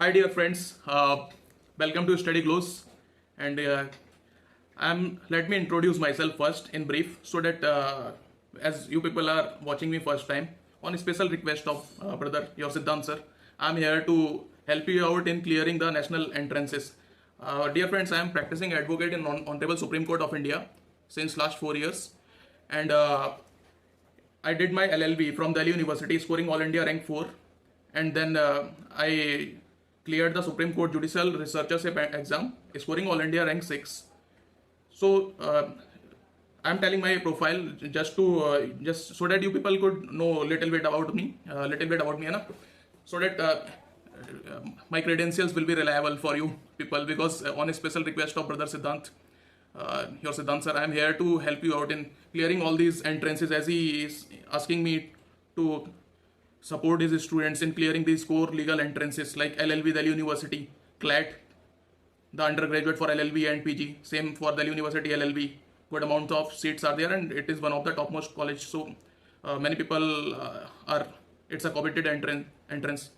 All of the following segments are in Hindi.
Hi, dear friends. Welcome to Study Close. And let me introduce myself first in brief, so that as you people are watching me first time, on a special request of brother your Siddhant sir, I'm here to help you out in clearing the national entrances. Dear friends, I am practicing advocate in Honorable Supreme Court of India since last 4 years, and I did my LLB from Delhi University, scoring All India rank 4, and then I cleared the Supreme Court Judicial Researchership exam, scoring All India rank 6. So I'm telling my profile just so that you people could know little bit about me, है ना, so that my credentials will be reliable for you people, because on a special request of brother Siddhant, your Siddhant sir, I am here to help you out in clearing all these entrances, as he is asking me to support his students in clearing these core legal entrances like LLB Delhi University, CLAT, the undergraduate for LLB and PG, same for Delhi University LLB. Good amount of seats are there, and it is one of the topmost college. So many people it's a coveted entrance.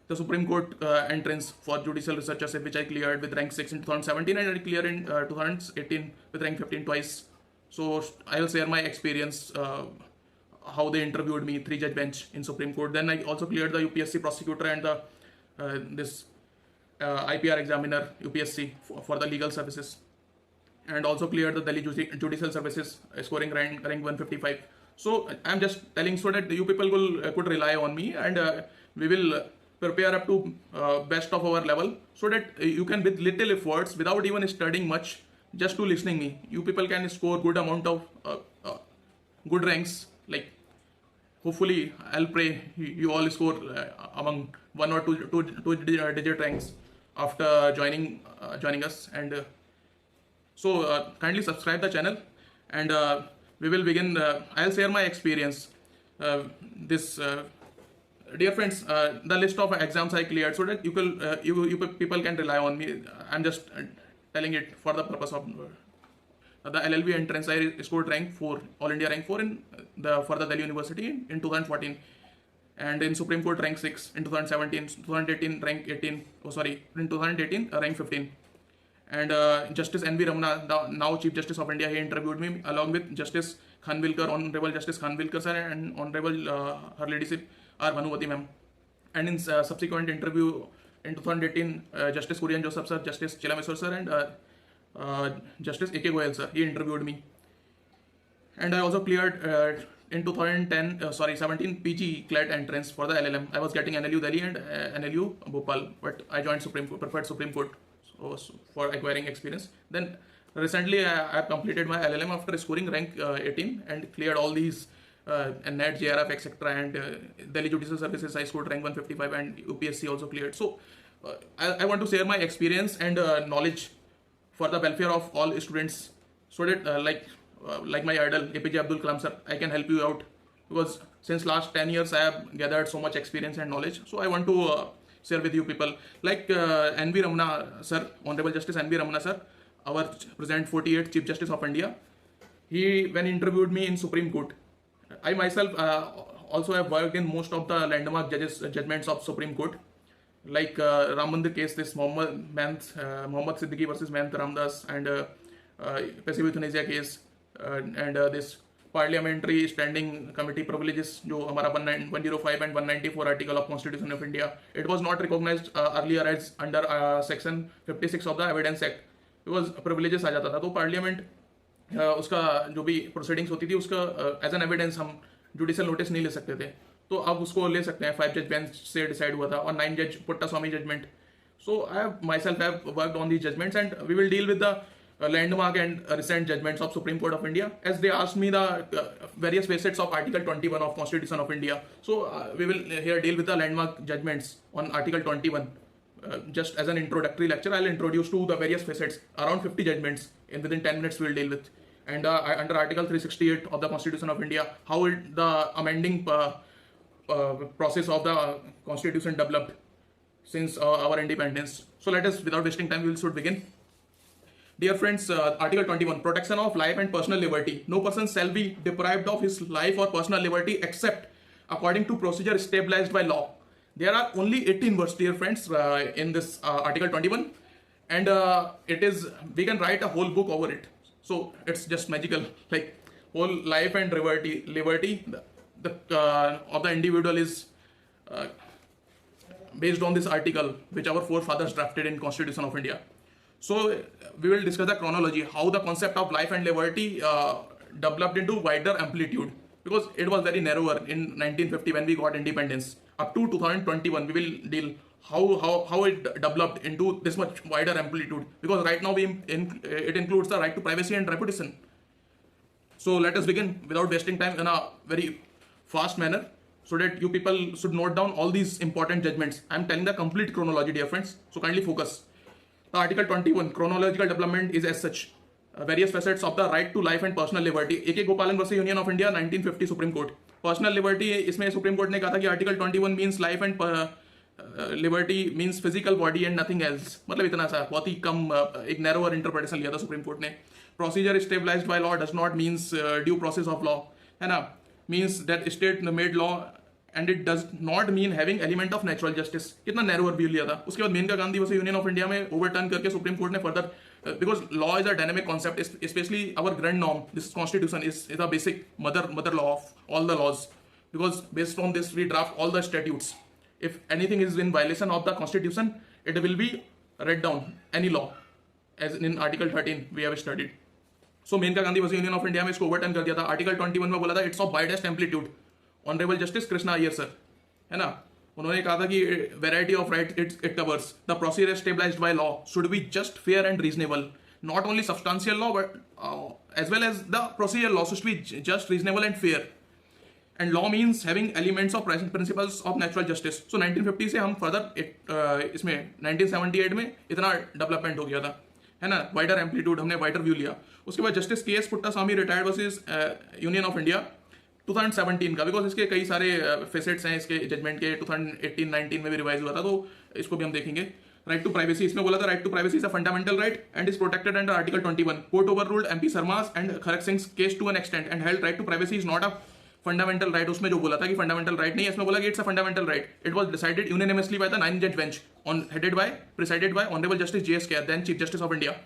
The Supreme Court entrance for judicial researchership, which I cleared with rank 6 in 2017, and I cleared in 2018 with rank 15 twice. So I'll share my experience, how they interviewed me, 3-judge bench in Supreme Court. Then I also cleared the UPSC prosecutor and the this IPR examiner UPSC for the legal services, and also cleared the Delhi judicial services, scoring rank 155. So I'm just telling so that you people could rely on me, and we will prepare up to best of our level, so that you can, with little efforts, without even studying much, just to listening me, you people can score good amount of good ranks. Like, hopefully I'll pray you all score among one or two digit ranks after joining us. And so kindly subscribe the channel, and we will begin. I'll share my experience. Dear friends, the list of exams I cleared, so that you people can rely on me. I'm just telling it for the purpose of the LLB entrance. I scored rank 4, All India rank 4 for the Delhi University in 2014, and in Supreme Court rank 6 in 2017, 2018 rank 18. Oh, sorry, in 2018 rank 15. And Justice N.V. Ramana, the now Chief Justice of India, he interviewed me along with Justice Khanwilkar, Honorable Justice Khanwilkar sir, and Honorable Her Ladyship R. Bhanuvati ma'am. And in subsequent interview in 2018, Justice Kurian Joseph sir, Justice Chilameswar sir, and Justice A.K. Goyal sir, he interviewed me. And I also cleared in 17 PG CLAT entrance for the LLM. I was getting NLU Delhi and NLU Bhopal, but I joined preferred Supreme Court for acquiring experience. Then recently I have completed my LLM after scoring rank 18 and cleared all these NET, JRF, etc. And Delhi Judicial Services, I scored rank 155, and UPSC also cleared. So I want to share my experience and knowledge for the welfare of all students, so that like my idol APJ Abdul Kalam sir, I can help you out, because since last 10 years I have gathered so much experience and knowledge. So I want to share with you people, like N.V. Ramana sir, Honorable Justice N.V. Ramana sir, our present 48th Chief Justice of India. He, when interviewed me in Supreme Court, I myself also have worked in most of the landmark judgments of Supreme Court, like Ram Mandir case, this Mohammed Siddiqui versus Mahant Ramdas, and passive euthanasia case, and this parliamentary standing committee privileges, जो हमारा 105 and 194 article of Constitution of India, it was not recognized earlier as under section 56 of the Evidence Act, because privileges आ जाता था, तो पार्लियामेंट उसका जो भी प्रोसीडिंग्स होती थी उसका एज एन एविडेंस हम जुडिशियल नोटिस नहीं ले सकते थे, तो अब उसको ले सकते हैं. 5-judge बेंच से डिसाइड हुआ था, और 9-judge Puttaswamy judgment. So I myself have worked on these judgments, and we will deal with the landmark and recent judgments of Supreme Court of India, as they asked me the various facets of Article 21 of Constitution of India. So we will here deal with the landmark judgments on Article 21. Just as an introductory lecture, I'll introduce to the various facets, around 50 judgments, and within 10 minutes we'll deal with. And under Article 368 of the Constitution of India, how the amending process of the Constitution developed since our independence. So let us, without wasting time, we should begin. Dear friends, Article 21, protection of life and personal liberty. No person shall be deprived of his life or personal liberty except according to procedure established by law. There are only 18 words, dear friends, in this Article 21, and it is, we can write a whole book over it. So it's just magical, like whole life and liberty of the individual is based on this article, which our forefathers drafted in Constitution of India. So we will discuss the chronology, how the concept of life and liberty developed into wider amplitude, because it was very narrower in 1950 when we got independence. Up to 2021, we will deal how it developed into this much wider amplitude, because right now it includes the right to privacy and reputation. So let us begin without wasting time in a very fast manner, so that you people should note down all these important judgments. I am telling the complete chronology, dear friends, so kindly focus. The Article 21 chronological development is as such: various facets of the right to life and personal liberty. A.K. Gopalan versus union of India 1950 supreme court. Personal liberty, इसमें सुप्रीम कोर्ट ने कहा था कि article 21 means life and liberty means physical body and nothing else. मतलब इतना सा बहुत ही कम एक नैरोअर इंटरप्रिटेशन लिया था सुप्रीम कोर्ट ने. Procedure stabilised by law does not means due process of law, है ना, means that state made law and it does not mean having element of natural justice. कितना नैरोअर व्यू लिया था. उसके बाद Maneka Gandhi versus union of India में ओवरटर्न करके सुप्रीम कोर्ट ने further, because law is a dynamic concept, especially our grand norm, this constitution is a basic mother law of all the laws, because based on this we draft all the statutes. If anything is in violation of the constitution, it will be read down, any law, as in article 13 we have studied. So Maneka Gandhi versus union of India में इसको ओवरटर्न कर दिया था. आर्टिकल 21 में बोला था it's of widest amplitude. Honourable justice Krishna Iyer sir, है ना, उन्होंने कहा था कि variety of right it covers. The procedure stabilised by law should be just, fair and reasonable. Not only substantial law but as well as the procedure law should be just, reasonable and fair. And law means having elements of principles of natural justice. So 1950 से हम फर्दर इसमें 1978 में इतना डेवलपमेंट हो गया था, है ना, वाइडर एम्पलीट्यूड, हमने वाइडर व्यू लिया. उसके बाद जस्टिस के S Puttaswamy retired versus union of India 2017 का, बिकॉज इसके कई सारे फेसेट्स हैं इसके जजमेंट के. 2018-19 में भी रिवाइज हुआ था, तो इसको भी हम देखेंगे. राइट टू प्राइवेसी, इसमें बोला था right to privacy is a fundamental right and is protected under article 21. Court overruled MP Sharma's and Kharak Singh case to an extent and held right to privacy is not a fundamental right. उसमें जो बोला था कि फंडामेंटल राइट नहीं है, इसमें बोला कि it's a fundamental right. It was decided unanimously by the 9 जज bench on presided by Honorable Justice J.S. Khair, then Chief Justice of India.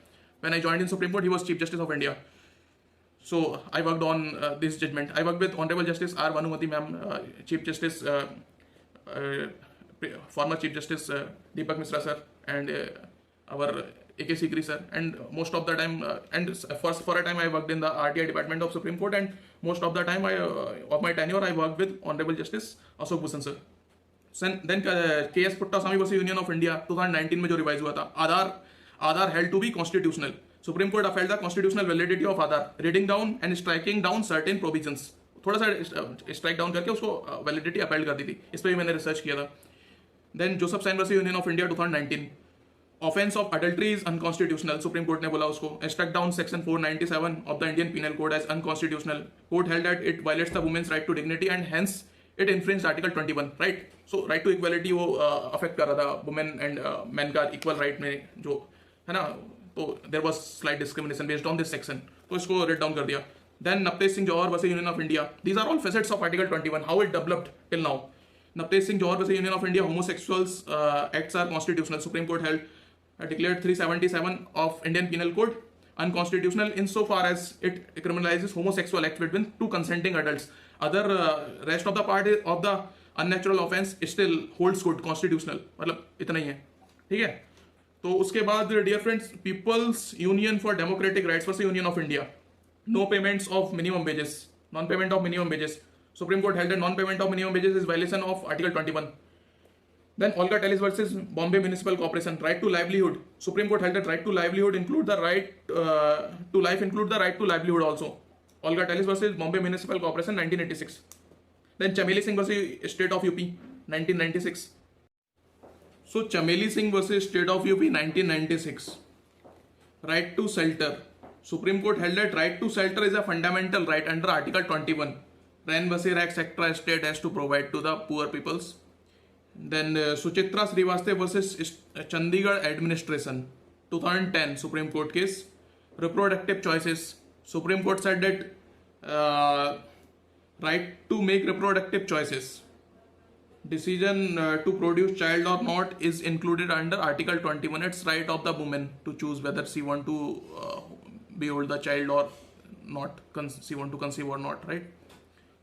When I joined in Supreme Court, he was Chief Justice of India. So I worked on this judgment. I worked with Honorable Justice R. Bhanumati ma'am, Chief Justice, former Chief Justice Deepak Misra sir, and our A.K. Sikri sir. And most of the time, and for a time I worked in the RTI department of Supreme Court, and most of the time of my tenure I worked with Honorable Justice Ashok Bhushan sir. Then K.S. Puttaswamy versus Union of India 2019 में जो रिवाइज हुआ था, आधार held to be constitutional. Supreme Court upheld the constitutional validity of Aadhaar, reading down and striking down certain provisions. थोड़ा सा स्ट्राइक डाउन करके उसको वैलिडिटी अपहेल्ड कर दी थी. इस पर भी मैंने रिसर्च किया था. Then Joseph Shine versus union of India 2019, offence of adultery is unconstitutional. Supreme court ने बोला उसको, strike down section 497 of the Indian penal code as unconstitutional. Court held that it violates the women's right to dignity and hence it infringe article 21. Right, so right to equality वो अफेक्ट कर रहा था वुमेन एंड मैन का इक्वल राइट में, जो है ना, तो there was slight discrimination based on this section. तो इसको रेड डाउन कर दिया. Then Navtej Singh Johar versus union of India. These are all facets of article 21, how it developed till now. Navtej Singh Johar versus union of India, homosexuals acts are constitutional. Supreme Court held declared 377 of Indian Penal Code unconstitutional insofar as it criminalizes homosexual act between two consenting adults. Other rest of the part of the unnatural offense still holds good, constitutional. मतलब इतना ही है, ठीक है. तो उसके बाद dear friends, Peoples Union for Democratic Rights versus union of India, no payments of minimum wages, non payment of minimum wages. Supreme court held non payment of minimum wages is violation of article 21. Then Olga Tellis versus Bombay Municipal Corporation, right to livelihood. Supreme Court held that right to livelihood include the right to life, include the right to livelihood also. Olga Tellis versus Bombay Municipal Corporation 1986. Then Chameli Singh versus State of UP 1996. So Chameli Singh versus State of UP 1996. Right to shelter. Supreme Court held that right to shelter is a fundamental right under Article 21. Ren Basir Act Sector State has to provide to the poor peoples. Then Suchitra Srivastava versus Chandigarh Administration 2010 Supreme Court case. Reproductive choices. Supreme Court said that right to make reproductive choices decision to produce child or not is included under article 21. It's right of the woman to choose whether she want to behold the child or not, she want to conceive or not, right?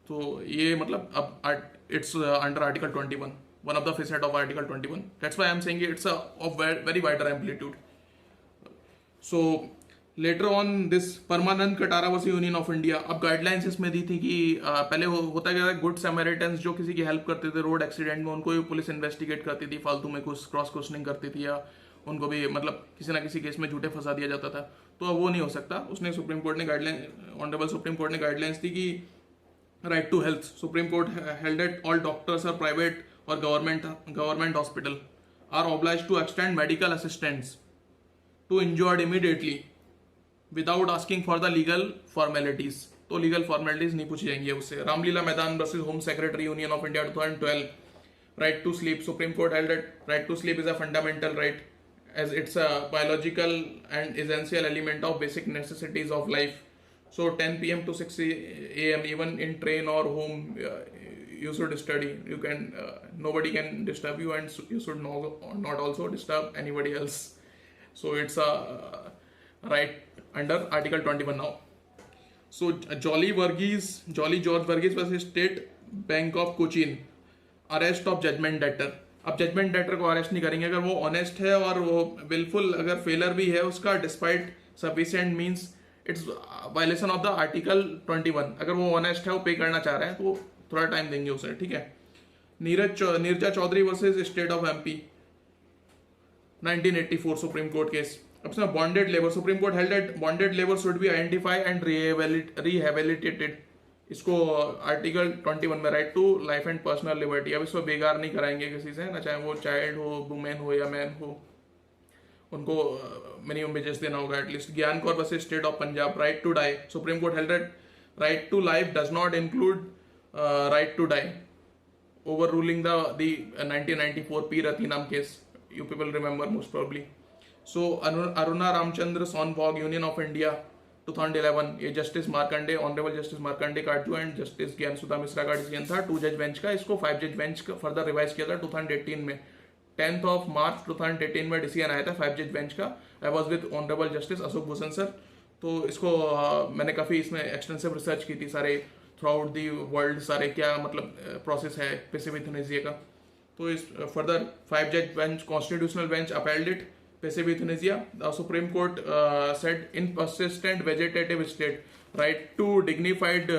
तो ये मतलब अब it's under article 21, one of the facet of article 21. That's why I'm saying it's of very wider amplitude. So later on this Parmanand Katara versus union of India, अब गाइडलाइंस इसमें दी थी कि पहले होता क्या था, गुड सैमरिटन्स जो किसी की हेल्प करते थे रोड एक्सीडेंट में, उनको भी पुलिस इन्वेस्टिगेट करती थी, फालतू में कुछ क्रॉस क्वेश्चनिंग करती थी, या उनको भी मतलब किसी ना किसी केस में झूठे फंसा दिया जाता था। तो अब वो नहीं हो सकता। उसने सुप्रीम कोर्ट ने गाइडलाइन, ऑनरेबल सुप्रीम कोर्ट ने गाइडलाइंस दी कि right to health, supreme court held that all doctors are private और government hospital are obliged to extend medical assistance to injured immediately without asking for the legal formalities. तो लीगल फॉर्मेलिटीज नहीं पूछी जाएंगी उससे। Ramlila Maidan versus home secretary union of India 2012, right to sleep, supreme court held that right to sleep is a fundamental right as it's a biological and essential element of basic necessities of life. So 10 p.m. to 6 a.m. even in train or home, you should study. You can nobody can disturb you, and you should not also disturb anybody else. So it's a right under Article 21 now. So Jolly George Varghese versus State Bank of Cochin, arrest of judgment debtor. अब जजमेंट डेटर को अरेस्ट नहीं करेंगे अगर वो ऑनेस्ट है और वो बिल्कुल अगर फेलर भी है उसका, despite sufficient means it's violation of the article 21। अगर वो ऑनेस्ट है, वो पे करना चाह रहे हैं, तो थोड़ा टाइम देंगे उसे, ठीक है। Neerja Chaudhary versus state of MP 1984 supreme court case. अब इसमें bonded labour, supreme court held that bonded labour should be identify and rehabilitated. इसको आर्टिकल 21 में right to life and personal liberty. अब इसको बेकार नहीं कराएंगे किसी से ना, चाहे वो चाइल्ड हो, वुमेन हो या मैन हो, उनको मिनिमम वेजेस देना होगा at least. Gian Kaur versus state of Punjab, right to die, supreme court held that right to life does not include right to die, overruling the 1994 P Rathinam case, you people remember most probably. So Aruna Ramachandra Shanbaug union of India 2011, ये justice Markandey, honourable justice Markandey Katju and justice Gyan Sudha Mishra का डिसीजन था 2 जज बेंच का। इसको 5 जज बेंच का फर्दर रिवाइज किया था 2018 में। 10th of March 2018 में डिसीजन आया था 5 जज बेंच का। I was with honourable justice Ashok Bhushan sir. तो इसको मैंने काफ़ी इसमें एक्सटेंसिव रिसर्च की थी सारे थ्रू आउट दी वर्ल्ड, सारे क्या मतलब प्रोसेस है पैसिव यूथनेसिया का। तो इस फर्दर 5 जज bench constitutional bench upheld it passive euthanasia. The Supreme Court said in persistent vegetative state, right to dignified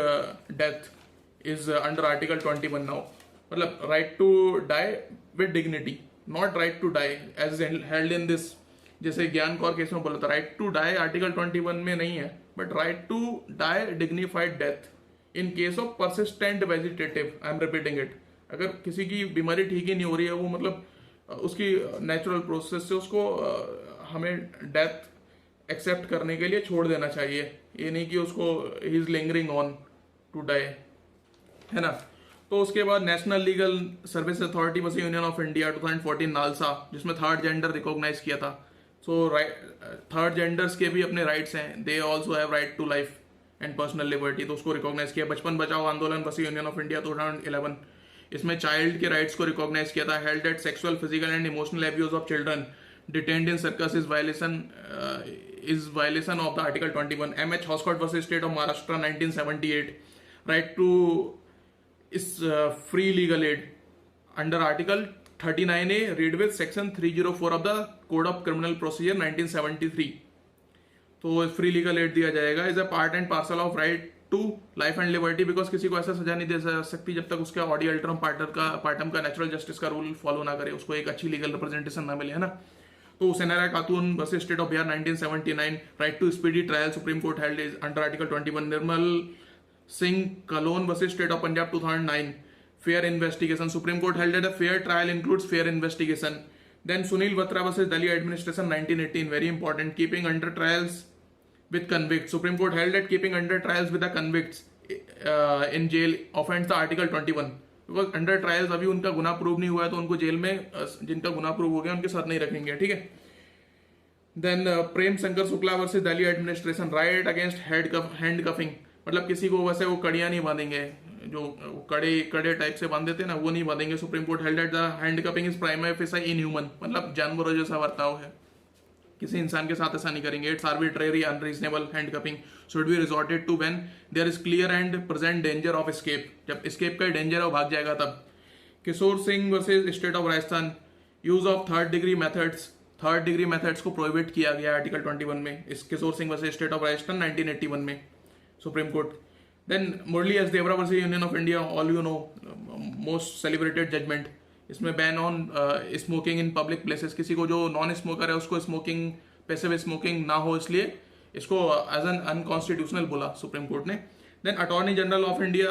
death is under Article 21 now. मतलब right to die with dignity, not right to die as held in this, जैसे ज्ञान कौर केस में बोला था right to die Article 21 में नहीं है, but right to die dignified death in case of persistent vegetative, I am repeating it. अगर किसी की बीमारी ठीक ही नहीं हो रही है, वो मतलब उसकी नेचुरल प्रोसेस से उसको हमें डेथ एक्सेप्ट करने के लिए छोड़ देना चाहिए, ये नहीं कि उसको ही is lingering on to die, है ना। तो उसके बाद National Legal Service Authority versus union of India 2014 NALSA, जिसमें थर्ड जेंडर रिकॉग्नाइज किया था। सो थर्ड जेंडर्स के भी अपने राइट्स हैं, they also have right to life and personal liberty, तो उसको रिकॉग्नाइज किया। बचपन बचाओ आंदोलन वर्सेस यूनियन ऑफ इंडिया 2011, इसमें चाइल्ड के राइट्स को रिकॉग्नाइज किया था। Held that sexual, physical and emotional abuse of children detained in circus is violation of the article 21। MH Hoskot versus state of Maharashtra 1978, right to is free legal aid under article 39A read with section 304 of the code of criminal procedure 1973। तो फ्री लीगल एड दिया जाएगा। Is a part and parcel of right to life and liberty, because किसी को ऐसा सजा नहीं दे सकती जब तक उसके ऑडी अल्टरम पार्टम का नेचुरल जस्टिस का रूल फॉलो ना करे, उसको एक अच्छी लीगल रिप्रेजेंटेशन ना मिले, है ना। तो Hussainara Khatoon versus state of Bihar 1979, right to speedy trial, supreme court held is under article 21। Nirmal Singh Kahlon versus state of Punjab 2009, fair investigation, supreme court held that a fair trial includes fair investigation. Then Sunil Batra versus Delhi administration 1918, very important, keeping undertrials with convicts. Supreme Court held that keeping under trials with the convicts in jail offends the Article 21, because under trials अभी उनका गुनाह प्रूव नहीं हुआ है, तो उनको जेल में जिनका गुनाह प्रूव हो गया उनके साथ नहीं रखेंगे, ठीक है। Then Prem Shankar Shukla versus Delhi administration, right against handcuffing, मतलब किसी को वैसे वो कड़ियां नहीं बांधेंगे, जो कड़े कड़े टाइप से बांध देते हैं ना, वो नहीं बांधेंगे। Supreme court held that the handcuffing is prima facie inhuman, मतलब जानवरों जैसा बर्ताव है, किसी इंसान के साथ ऐसा नहीं करेंगे। It's arbitrary unreasonable handcuffing should be resorted to when there is clear and present danger of escape, जब एस्केप का डेंजर है वो भाग जाएगा तब। Kishore Singh versus state of Rajasthan, use of third degree methods को प्रोहिबिट किया गया आर्टिकल 21 में। इस Kishore Singh versus state of Rajasthan 1981 में supreme court. Then Murli S Deora versus union of India, all you know, most celebrated judgement. इसमें ban on smoking in public places, किसी को जो नॉन स्मोकर है उसको स्मोकिंग, पैसिव स्मोकिंग ना हो, इसलिए इसको एज एन अनकॉन्स्टिट्यूशनल बोला सुप्रीम कोर्ट ने। Then attorney general of India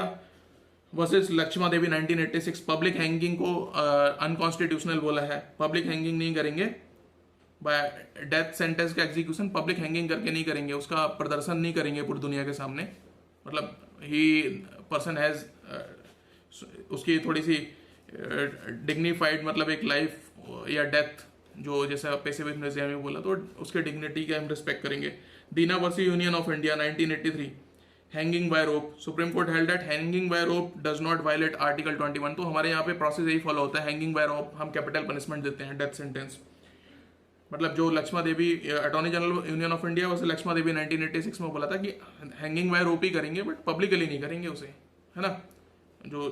versus Lakshma Devi 1986, public hanging को अनकॉन्स्टिट्यूशनल बोला है। पब्लिक हैंगिंग नहीं करेंगे, बाय डेथ सेंटेंस का एग्जीक्यूशन पब्लिक हैंगिंग करके नहीं करेंगे, उसका प्रदर्शन नहीं करेंगे पूरी दुनिया के सामने। मतलब ही पर्सन हैज उसकी थोड़ी सी डिग्निफाइड, मतलब एक लाइफ या डेथ जो जैसा पैसिव म्यूजियम में बोला, तो उसके डिग्निटी का हम रिस्पेक्ट करेंगे। Deena versus union of India 1983, hanging by rope, supreme court held that hanging by rope does not violate article 21। तो हमारे यहाँ पे प्रोसेस यही फॉलो होता है, हैंगिंग बाय रोप हम कैपिटल पनिशमेंट देते हैं, डेथ सेंटेंस। मतलब जो Laxma Devi, attorney general union of India वैसे लक्ष्मा देवी 1986 में बोला था कि हैंगिंग बाय रोप ही करेंगे, बट पब्लिकली नहीं करेंगे उसे, है ना, जो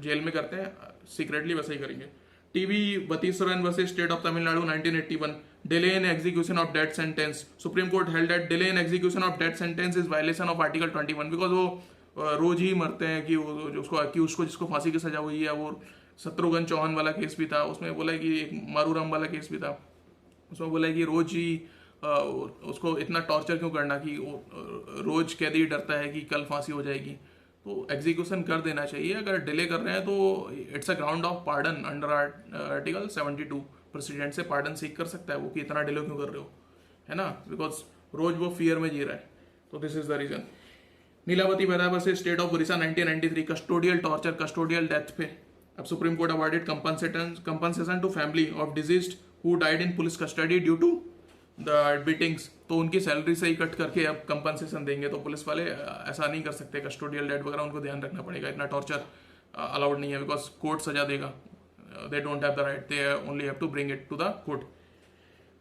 जेल में करते हैं सीक्रेटली वैसे ही करेंगे। TV Vatheeswaran versus state of Tamil Nadu 1981, delay in execution of death sentence, supreme court held that delay in execution of death sentence is violation of article 21, because वो रोज ही मरते हैं कि वो जो उसको अक्यूज को जिसको फांसी की सजा हुई है, वो शत्रुघ्न चौहान वाला केस भी था, उसमें बोला कि एक मारूराम वाला केस भी था, उसमें बोला कि रोज ही उसको इतना टॉर्चर क्यों करना कि रोज कैदी डरता है कि कल फांसी हो जाएगी, तो एग्जीक्यूशन कर देना चाहिए। अगर डिले कर रहे हैं तो it's a ground of pardon under article 72, president से पार्डन सीख कर सकता है वो कि इतना डिले क्यों कर रहे हो, है ना, बिकॉज रोज वो फियर में जी रहा है, तो this is the reason. Nilabati Behera versus state of Orissa 1993, custodial torture, custodial death पे अब supreme court awarded compensation to family of deceased who died in police custody due to the beatings, तो उनकी सैलरी से ही कट करके अब कंपनसेशन देंगे। तो पुलिस वाले ऐसा नहीं कर सकते, कस्टोडियल डेथ वगैरह उनको ध्यान रखना पड़ेगा, इतना टॉर्चर अलाउड नहीं है, बिकॉज कोर्ट सजा देगा, they don't have the right, they only have to bring it to the court.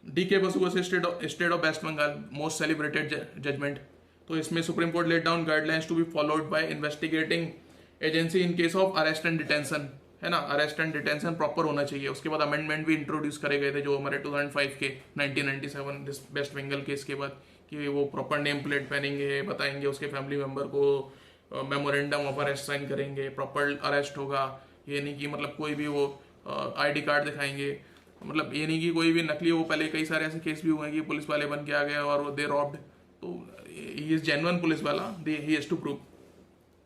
DK Basu versus state of West Bengal, most celebrated judgment, तो इसमें supreme court laid down guidelines to be followed by investigating agency in case of arrest and detention, है ना, अरेस्ट एंड डिटेंशन प्रॉपर होना चाहिए। उसके बाद अमेंडमेंट भी इंट्रोड्यूस करे गए थे जो हमारे 2005 के 1997 वेस्ट बंगाल केस के बाद, कि वो प्रॉपर नेम प्लेट पहनेंगे, बताएंगे उसके फैमिली मेम्बर को, मेमोरेंडम ऑफ अरेस्ट साइन करेंगे, प्रॉपर अरेस्ट होगा। ये नहीं कि मतलब कोई भी वो आईडी कार्ड दिखाएंगे, मतलब ये नहीं कि कोई भी नकली, वो पहले कई सारे ऐसे केस भी हुए हैं कि पुलिस वाले बन के आ गए और दे रॉब्ड, तो ही इज जेन्युइन पुलिस वाला, he has to prove.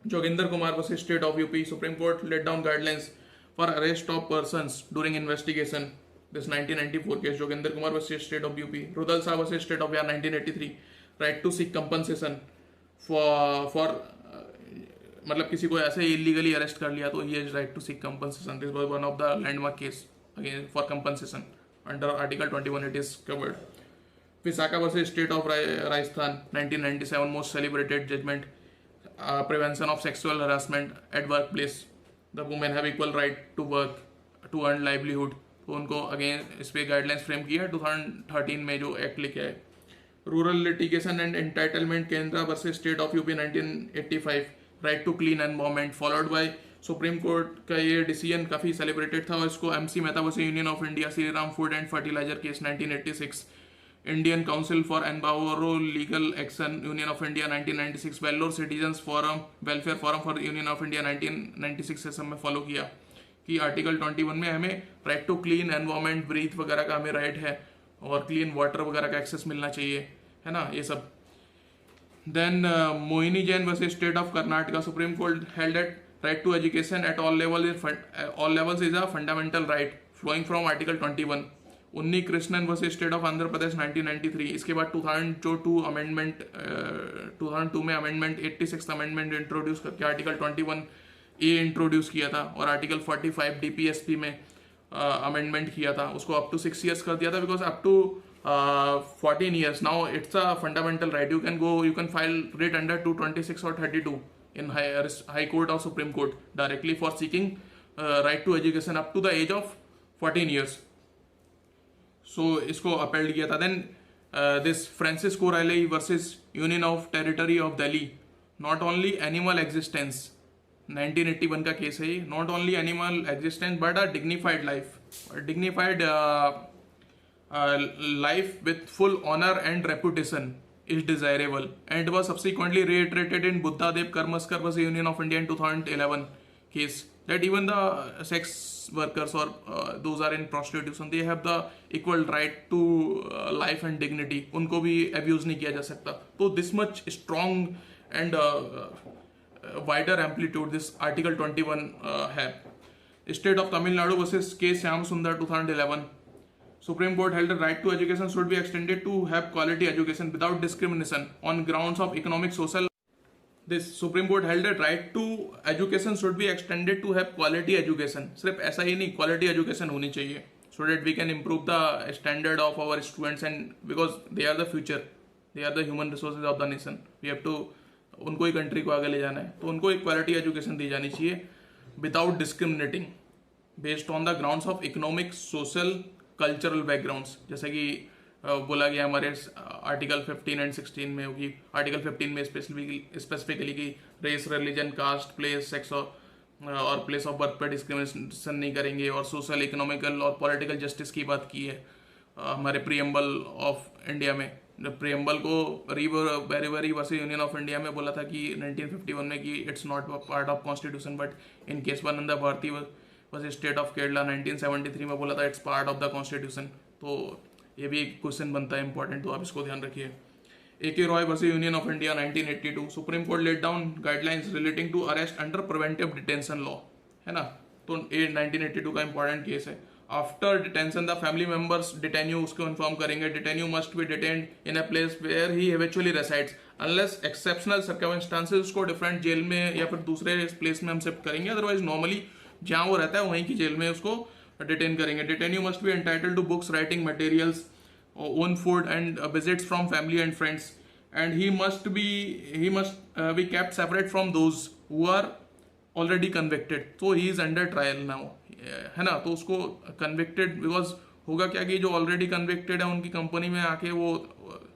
Joginder Kumar versus state of UP, supreme court laid down guidelines for arrest of persons during investigation, this 1994 case, Joginder Kumar versus state of UP. Rudal Sah versus state of Bihar 1983, right to seek compensation for मतलब किसी को ऐसे इलीगली अरेस्ट कर लिया तो he has right to seek compensation, this was one of the landmark case again for compensation under article 21 it is covered. Vishakha versus state of Rajasthan 1997, most celebrated judgment, prevention of sexual harassment at work place, the women have equal right to work to earn livelihood, तो उनको अगेन इस पे गाइडलाइंस फ्रेम किया 2013 में जो एक्ट लेके आए। Rural litigation and entitlement, Kendra versus state of UP 1985, right to clean environment, followed by supreme court का ये डिसीजन काफी सेलिब्रेटेड था, और इसको MC Mehta versus union of India, Shri Ram food and fertilizer case 1986, Indian council for enviro legal action union of India 1996, Vellore citizens forum welfare forum for union of India 1996 से सब में फॉलो किया कि आर्टिकल 21 में हमें right to clean environment, breathe वगैरह का हमें राइट है, और क्लीन वाटर वगैरह का एक्सेस मिलना चाहिए, है ना, ये सब। Then Mohini Jain versus State of Karnataka, Supreme Court held that right to education at all levels is a fundamental right flowing from Article 21. Unni Krishnan versus state of Andhra Pradesh 1993, इसके बाद 2002 अमेंडमेंट 2002 में अमेंडमेंट 86 अमेंडमेंट इंट्रोड्यूस करके आर्टिकल 21A इंट्रोड्यूस किया था, और आर्टिकल 45 DPSP में अमेंडमेंट किया था, उसको अप टू 6 years कर दिया था, because up to 14 years now it's a fundamental right, you can file writ under 226 or 32, in high court or Supreme Court directly for seeking right to education up to the age of 14 years. So इसको अपील किया था. Then this Francis Corelli versus Union of Territory of Delhi, not only animal existence, 1981 का केस है ये, not only animal existence but a dignified life, life with full honor and reputation is desirable, and was subsequently reiterated in Buddhadev Karmaskar versus Union of India in 2011 case, that even the sex workers or those are in prostitution, they have the equal right to life and dignity. उनको भी abuse नहीं किया जा सकता. तो this much strong and wider amplitude this Article 21 है. State of Tamil Nadu versus K. Shyam Sundar 2011. Supreme Court held the right to education should be extended to have quality education without discrimination on grounds of economic, social. This Supreme Court held that right to education should be extended to have quality education. सिर्फ ऐसा ही नहीं, quality education होनी चाहिए, so that we can improve the standard of our students, and because they are the future, they are the human resources of the nation. We have to उनको ही कंट्री को आगे ले जाना है, तो उनको एक क्वालिटी एजुकेशन दी जानी चाहिए without discriminating based on the grounds of economic, social, cultural backgrounds. जैसे कि बोला गया हमारे आर्टिकल 15 एंड 16 में होगी. आर्टिकल 15 में स्पेसिफिकली कि race, religion, caste, place, sex और प्लेस ऑफ बर्थ पर डिस्क्रिमिनेशन नहीं करेंगे, और सोशल, इकोनॉमिकल और पॉलिटिकल जस्टिस की बात की है हमारे प्रीएम्बल ऑफ इंडिया में. प्रीएम्बल को वेरी वर्सेस यूनियन ऑफ इंडिया में बोला था कि 1951 में कि it's not part of constitution, but in case वनंदा Bharati versus state of Kerala 1973 में बोला था it's part of the constitution. तो ये भी एक क्वेश्चन बनता है इंपॉर्टेंट, तो आप इसको ध्यान रखिए. A.K. Roy versus Union of India 1982. Supreme Court laid down guidelines relating to arrest under preventive detention law, है ना. तो ये 1982 का इंपॉर्टेंट केस है. After detention the family members detenu उसको इन्फॉर्म करेंगे. Detenu must be detained in a place where he habitually resides unless exceptional circumstances उसको डिफरेंट जेल में या फिर दूसरे प्लेस में हम शिफ्ट करेंगे. अदरवाइज नॉर्मली जहाँ वो रहता है वहीं की जेल में उसको डिटेन करेंगे. Detenu must be entitled to books, writing materials, own food and visits from family and friends, and he must be kept separate from those who are already convicted. So he is under trial now, है ना. तो उसको convicted because होगा क्या कि जो ऑलरेडी कन्विक्टेड है उनकी कंपनी में आके वो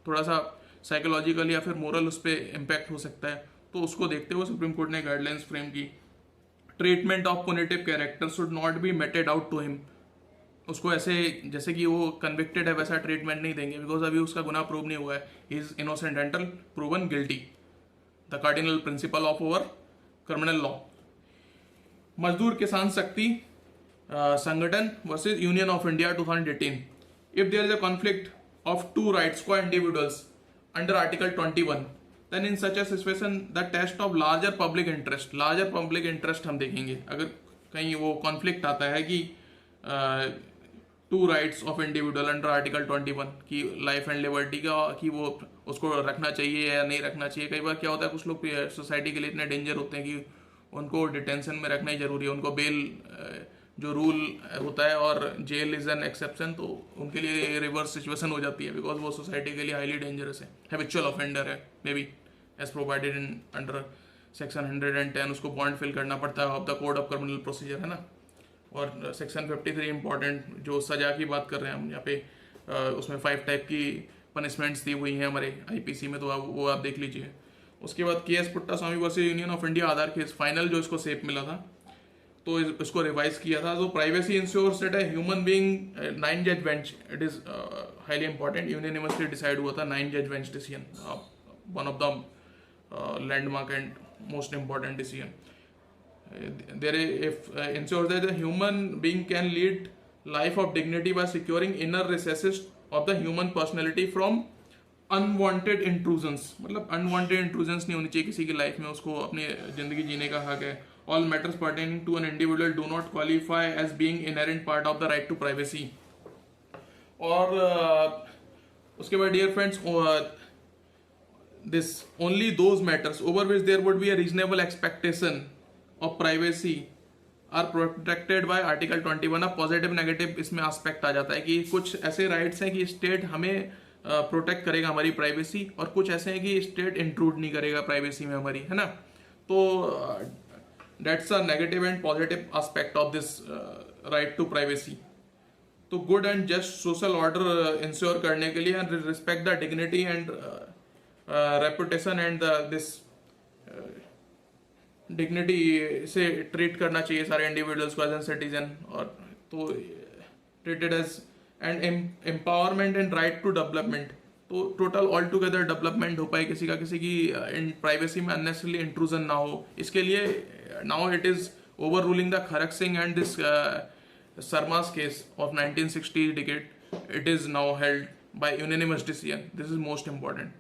थोड़ा सा साइकोलॉजिकल या फिर मोरल उस पर इम्पैक्ट हो सकता है. तो उसको देखते हुए सुप्रीम कोर्ट ने गाइडलाइंस फ्रेम की. Treatment of punitive character should not be meted out to him. उसको ऐसे जैसे कि वो कन्विक्टेड है वैसा ट्रीटमेंट नहीं देंगे, बिकॉज अभी उसका गुनाह प्रूव नहीं हुआ है. He is innocent until proven guilty. The cardinal principle of our criminal law. Mazdoor Kisan Shakti Sangathan versus union of India 2018. If there is a conflict of two rights for individuals under article 21, then in such a situation the test of larger public interest हम देखेंगे. अगर कहीं वो कॉन्फ्लिक्ट आता है कि two rights of individual under article 21 की लाइफ एंड लिबर्टी का, कि वो उसको रखना चाहिए या नहीं रखना चाहिए. कई बार क्या होता है कुछ लोग सोसाइटी के लिए इतने डेंजर होते हैं कि उनको डिटेंशन में रखना ही जरूरी है. उनको बेल जो रूल होता है और जेल इज एन एक्सेप्शन, तो उनके लिए रिवर्स सिचुएशन हो जाती है बिकॉज वो सोसाइटी के लिए हाईली डेंजरस है, हैबिचुअल ऑफेंडर है, may be as provided in under section 110. उसको बॉन्ड फिल करना पड़ता है of the code of criminal procedure, है ना. और सेक्शन 53 इंपॉर्टेंट जो सजा की बात कर रहे हैं हम यहाँ पे, उसमें 5 टाइप की पनिशमेंट्स दी हुई हैं हमारे आईपीसी में, तो वो आप देख लीजिए. उसके बाद KS Putta Swamy versus union of India Aadhaar case final जो इसको सेप मिला था, तो इसको रिवाइज किया था. तो प्राइवेसी इंश्योर्स दैट है ह्यूमन बीइंग 9 जज bench. It is highly important. Unanimously decide हुआ था 9 जज bench decision, one of the landmark and most important decision. There ensures that the human being can lead life of dignity by securing inner recesses of the human personality from unwanted intrusions. मतलब unwanted intrusions नहीं होनी चाहिए किसी की लाइफ में, उसको अपनी जिंदगी जीने का हक है. All matters pertaining to an individual do not qualify as being inherent part of the right to privacy. और उसके बाद dear friends, this only those matters over which there would be a reasonable expectation of privacy are protected by article 21. अब पॉजिटिव नेगेटिव इसमें एस्पेक्ट आ जाता है कि कुछ ऐसे राइट्स हैं कि स्टेट हमें प्रोटेक्ट करेगा हमारी प्राइवेसी, और कुछ ऐसे हैं कि स्टेट इंट्रूड नहीं करेगा प्राइवेसी में हमारी, है ना. तो that's a negative and positive aspect of this right to privacy. तो good and just social order ensure करने के लिए and respect the dignity and reputation and this dignity से ट्रीट करना चाहिए सारे इंडिविजुअल्स को एज एन सिटीजन, और तो treated as and empowerment and right to development. तो टोटल ऑल टुगेदर डेवलपमेंट हो पाए, किसी की इन प्राइवेसी में अननेसेसरली इंट्रूजन ना हो, इसके लिए now it is overruling the Kharak Singh and this Sarma's case of 1960 decade. It is now held by unanimous decision. This is most important.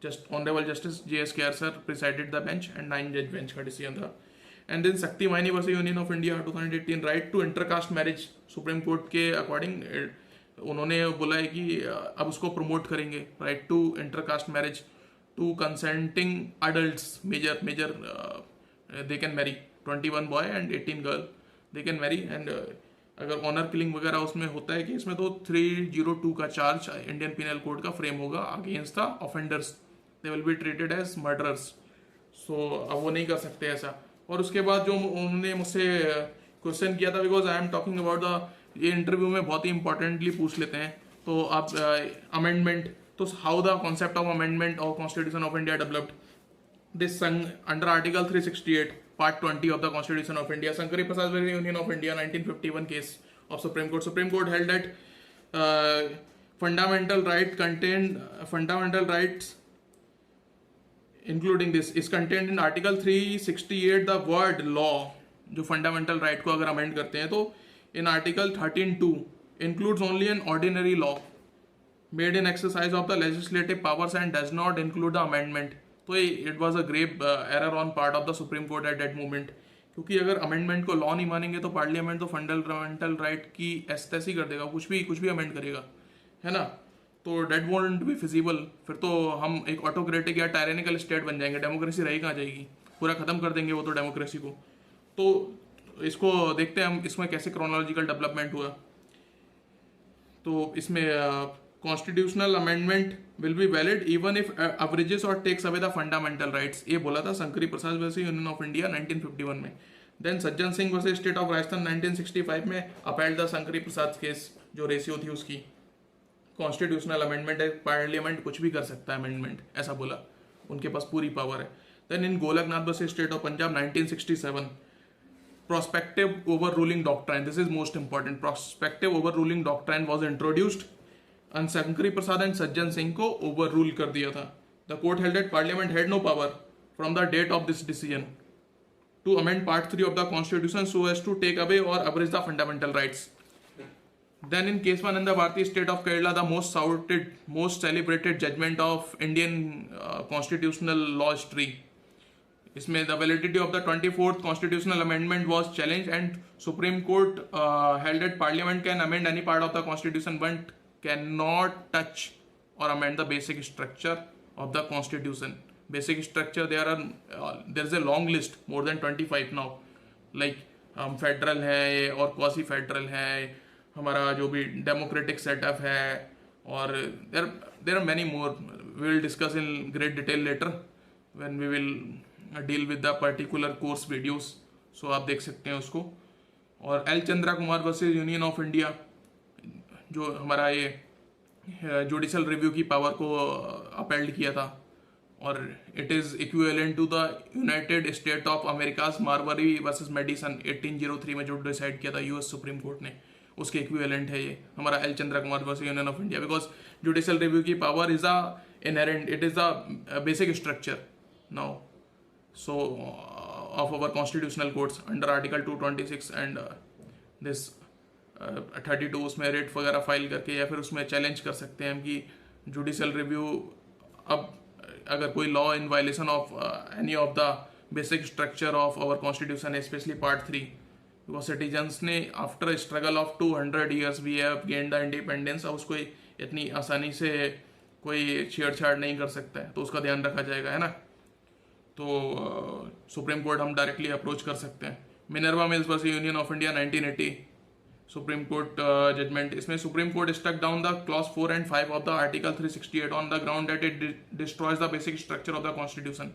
Just Honorable Justice J.S. Kher sir presided the bench and 9-judge bench का decision था. And then Sakti Maini versus Union of India 2018 right to intercaste marriage Supreme Court के according उन्होंने बोला है कि अब उसको प्रमोट करेंगे, right to intercaste marriage to consenting adults major they can marry 21 boy and 18 girl they can marry and अगर ऑनर किलिंग वगैरह उसमें होता है कि इसमें तो 302 का चार्ज इंडियन पिनल कोड का फ्रेम होगा against the offenders, they will be treated as murderers. So अब वो नहीं कर सकते ऐसा। और उसके बाद जो उन्होंने मुझसे क्वेश्चन किया था, because I am talking about the, ये इंटरव्यू में बहुत ही इंपॉर्टेंटली पूछ लेते हैं, तो आप अमेंडमेंट, तो how the concept of amendment of constitution of India developed this under article 368 part 20 of the constitution of India, Sankari Prasad versus Union of India 1951 case of Supreme Court held that fundamental rights including this is contained in article 368, the word law, जो fundamental right को अगर amend करते हैं तो in article 13(2) includes only an ordinary law made in exercise of the legislative powers and does not include the amendment। तो it was a grave error on part of the supreme court at that moment, क्योंकि अगर अमेंडमेंट को लॉ नहीं मानेंगे तो पार्लियामेंट तो फंडामेंटल राइट की ऐसी कर देगा, कुछ भी अमेंड करेगा, है ना। तो डेट वोंट बी फिजिबल, फिर तो हम एक ऑटोक्रेटिक या टायरेनिकल स्टेट बन जाएंगे, डेमोक्रेसी रही कहाँ जाएगी, पूरा खत्म कर देंगे वो तो डेमोक्रेसी को। तो इसको देखते हैं हम इसमें कैसे क्रोनोलॉजिकल डेवलपमेंट हुआ। तो इसमें constitutional amendment will be valid even if abridges or takes away the fundamental rights, ये बोला था Shankari Prasad versus union of India 1951 में। Then Sajjan Singh versus state of Rajasthan 1965 में upheld the Shankari Prasad case, जो रेशियो थी उसकी। कॉन्स्टिट्यूशनल अमेंडमेंट है, पार्लियामेंट कुछ भी कर सकता है अमेंडमेंट, ऐसा बोला, उनके पास पूरी पावर है। Then in Golaknath versus state of Punjab 1967 prospective overruling doctrine, this is most important, prospective overruling doctrine was introduced and Shankari Prasad and Sajjan Singh को overrule कर दिया था। The court held that parliament had no power from the date of this decision to amend part 3 of the constitution so as to take away or abridge the fundamental rights. Then in Keswananda Bharati state of Kerala, the most celebrated judgment of Indian constitutional law history, इसमें the validity of the 24th constitutional amendment was challenged and Supreme Court held that Parliament can amend any part of the constitution but cannot touch or amend the basic structure of the constitution. Basic structure, there is a long list, more than 25 now, like federal है और क्वासी फेडरल है, हमारा जो भी डेमोक्रेटिक सेटअप है, और there are many more. We will discuss in great detail later when we will deal with the particular course videos. So आप देख सकते हैं उसको। और L Chandra Kumar versus union of India, जो हमारा ये जुडिशल रिव्यू की पावर को अपील्ड किया था, और it is equivalent to the United State of America's Marbury versus Madison 1803 में जो डिसाइड किया था यूएस सुप्रीम कोर्ट ने, उसके इक्विवेलेंट है ये हमारा L Chandra Kumar versus union of India, because judicial review की power is a inherent, it is the basic structure now of our constitutional courts under article 226 and this 32, उसमें रेट वगैरह फाइल करके या फिर उसमें चैलेंज कर सकते हैं हम कि जुडिशल रिव्यू, अब अगर कोई law in violation of any of the basic structure of our constitution, especially part 3, because citizens ने after struggle of 200 years we have gain the independence, अब उसको इतनी आसानी से कोई छेड़छाड़ नहीं कर सकता है, तो उसका ध्यान रखा जाएगा, है ना। तो सुप्रीम कोर्ट हम डायरेक्टली अप्रोच कर सकते हैं। Minerva mills versus union of India 1980 supreme court judgement, इसमें supreme court struck down the clause 4 and 5 of the article 368 on the ground that it destroys the basic structure of the constitution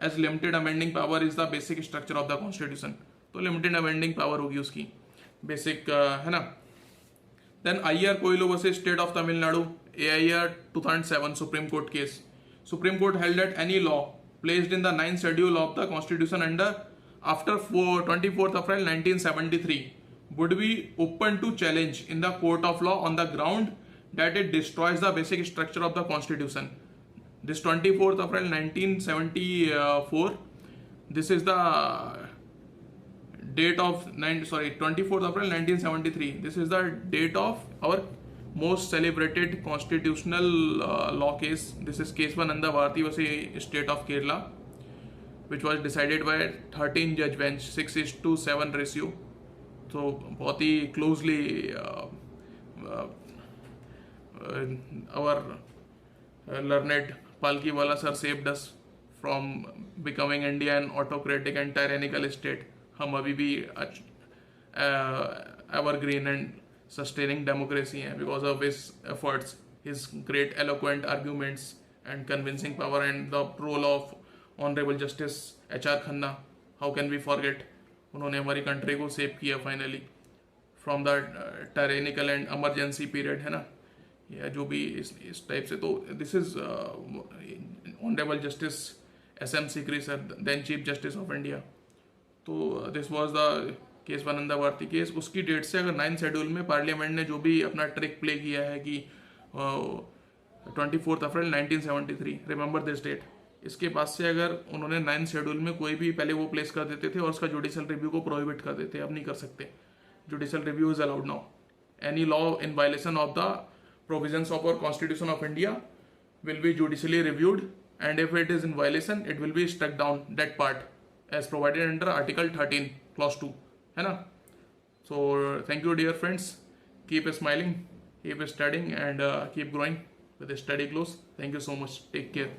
as limited amending power is the basic structure of the constitution. तो लिमिटेड अमेंडिंग पावर होगी उसकी बेसिक, है ना। Then Iyer Coelho versus state of Tamil Nadu, AIR 2007 supreme court case. Supreme court held that any law placed in the 9th schedule of the constitution under after 24th April 1973 would be open to challenge in the court of law on the ground that it destroys the basic structure of the constitution. This 24th April 1974, this is the date of 24th April 1973, this is the date of our most celebrated constitutional law case. This is case 1 Nanda Bharati vs State of Kerala, which was decided by 13 judge bench, 6:7 ratio. So बहुत ही closely our learned Palkiwala sir saved us from becoming India an autocratic and tyrannical state. हम अभी भी evergreen and sustaining democracy hai because of his efforts, his great eloquent arguments and convincing power, and the role of Honorable Justice HR Khanna. How can we forget? उन्होंने हमारी कंट्री को सेव किया finally from the tyrannical and emergency period, है ना, या जो भी इस टाइप से। तो this is honourable justice SM Sikri sir, then chief justice of India. तो this was the case 1 Nanda Bharati case. उसकी डेट से अगर 9th शेड्यूल में पार्लियामेंट ने जो भी अपना ट्रिक प्ले किया है कि 24th April 1973, remember this date, इसके बाद से अगर उन्होंने 9th शेड्यूल में कोई भी पहले वो प्लेस कर देते थे और उसका जुडिशियल रिव्यू को प्रोहिबिट कर देते, अब नहीं कर सकते। Judicial review is allowed now. Any law in violation of the provisions of our constitution of India will be judicially reviewed, and if it is in violation it will be struck down that part as provided under article 13 clause 2, है ना। So thank you dear friends, keep smiling, keep studying and keep growing with the study close. Thank you so much, take care.